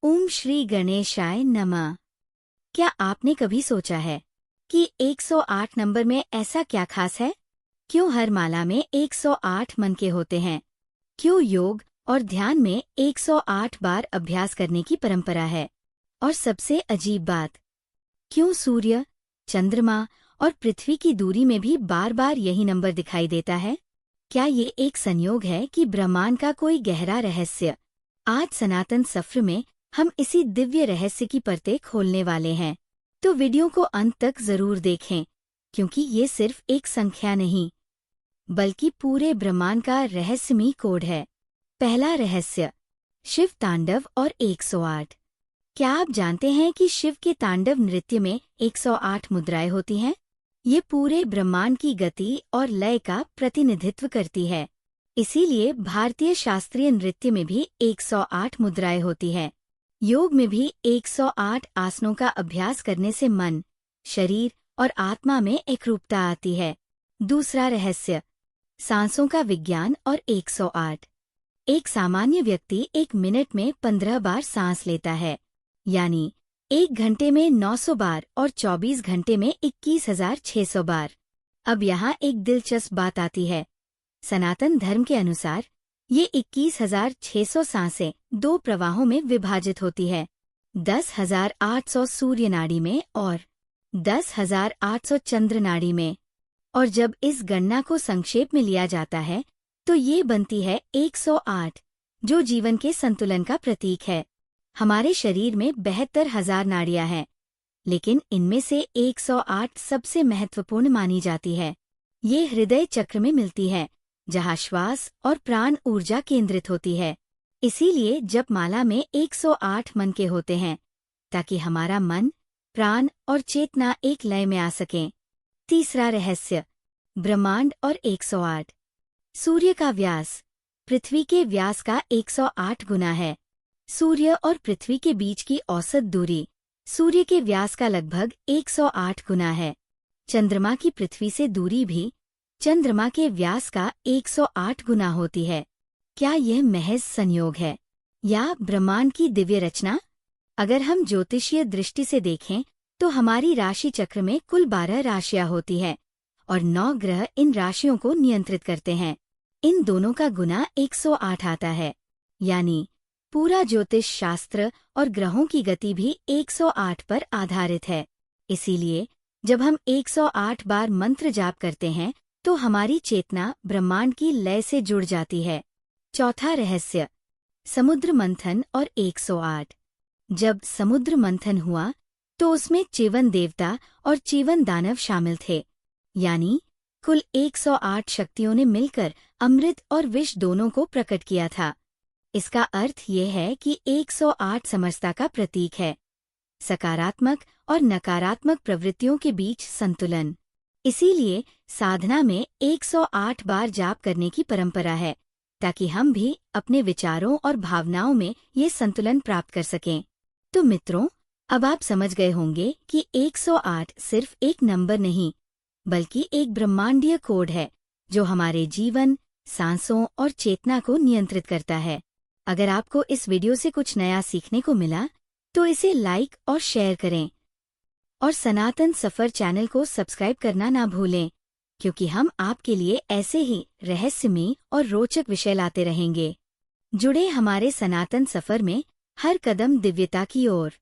ओम श्री गणेशाय नमः। क्या आपने कभी सोचा है कि 108 नंबर में ऐसा क्या खास है? क्यों हर माला में 108 मन के होते हैं? क्यों योग और ध्यान में 108 बार अभ्यास करने की परंपरा है? और सबसे अजीब बात, क्यों सूर्य, चंद्रमा और पृथ्वी की दूरी में भी बार बार यही नंबर दिखाई देता है? क्या ये एक संयोग है कि ब्रह्मांड का कोई गहरा रहस्य? आज सनातन सफर में हम इसी दिव्य रहस्य की परतें खोलने वाले हैं, तो वीडियो को अंत तक जरूर देखें, क्योंकि ये सिर्फ एक संख्या नहीं, बल्कि पूरे ब्रह्मांड का रहस्यमयी कोड है। पहला रहस्य, शिव तांडव और 108। क्या आप जानते हैं कि शिव के तांडव नृत्य में 108 मुद्राएं होती हैं? ये पूरे ब्रह्मांड की गति और लय का प्रतिनिधित्व करती है। इसीलिए भारतीय शास्त्रीय नृत्य में भी 108 मुद्राएं होती है। योग में भी 108 आसनों का अभ्यास करने से मन, शरीर और आत्मा में एकरूपता आती है। दूसरा रहस्य, सांसों का विज्ञान और 108। एक सामान्य व्यक्ति 1 मिनट में 15 बार सांस लेता है, यानी 1 घंटे में 900 बार और 24 घंटे में 21,600 बार। अब यहाँ एक दिलचस्प बात आती है। सनातन धर्म के अनुसार ये 21,600 सांसें 2 प्रवाहों में विभाजित होती है, 10,800 सूर्य नाड़ी में और 10,800 चंद्र नाड़ी में। और जब इस गणना को संक्षेप में लिया जाता है तो ये बनती है 108, जो जीवन के संतुलन का प्रतीक है। हमारे शरीर में 72,000 नाड़ियां हैं, लेकिन इनमें से 108 सबसे महत्वपूर्ण मानी जाती है। ये हृदय चक्र में मिलती है, जहाँ श्वास और प्राण ऊर्जा केंद्रित होती है। इसीलिए जप माला में 108 मन के होते हैं, ताकि हमारा मन, प्राण और चेतना एक लय में आ सकें। तीसरा रहस्य, ब्रह्मांड और 108। सूर्य का व्यास पृथ्वी के व्यास का 108 गुना है। सूर्य और पृथ्वी के बीच की औसत दूरी सूर्य के व्यास का लगभग 108 गुना है। चंद्रमा की पृथ्वी से दूरी भी चंद्रमा के व्यास का 108 गुना होती है। क्या यह महज संयोग है या ब्रह्मांड की दिव्य रचना? अगर हम ज्योतिषीय दृष्टि से देखें तो हमारी राशि चक्र में कुल 12 राशियां होती है और 9 ग्रह इन राशियों को नियंत्रित करते हैं। इन दोनों का गुना 108 आता है, यानी पूरा ज्योतिष शास्त्र और ग्रहों की गति भी 108 पर आधारित है। इसीलिए जब हम 108 बार मंत्र जाप करते हैं तो हमारी चेतना ब्रह्मांड की लय से जुड़ जाती है। चौथा रहस्य, समुद्र मंथन और 108। जब समुद्र मंथन हुआ तो उसमें चिवन देवता और चिवन दानव शामिल थे, यानी कुल 108 शक्तियों ने मिलकर अमृत और विष दोनों को प्रकट किया था। इसका अर्थ ये है कि 108 समरसता का प्रतीक है, सकारात्मक और नकारात्मक प्रवृत्तियों के बीच संतुलन। इसीलिए साधना में 108 बार जाप करने की परंपरा है, ताकि हम भी अपने विचारों और भावनाओं में ये संतुलन प्राप्त कर सकें। तो मित्रों, अब आप समझ गए होंगे कि 108 सिर्फ एक नंबर नहीं, बल्कि एक ब्रह्मांडीय कोड है, जो हमारे जीवन, सांसों और चेतना को नियंत्रित करता है। अगर आपको इस वीडियो से कुछ नया सीखने को मिला तो इसे लाइक और शेयर करें, और सनातन सफर चैनल को सब्सक्राइब करना ना भूलें, क्योंकि हम आपके लिए ऐसे ही रहस्यमयी और रोचक विषय लाते रहेंगे। जुड़े हमारे सनातन सफर में, हर कदम दिव्यता की ओर।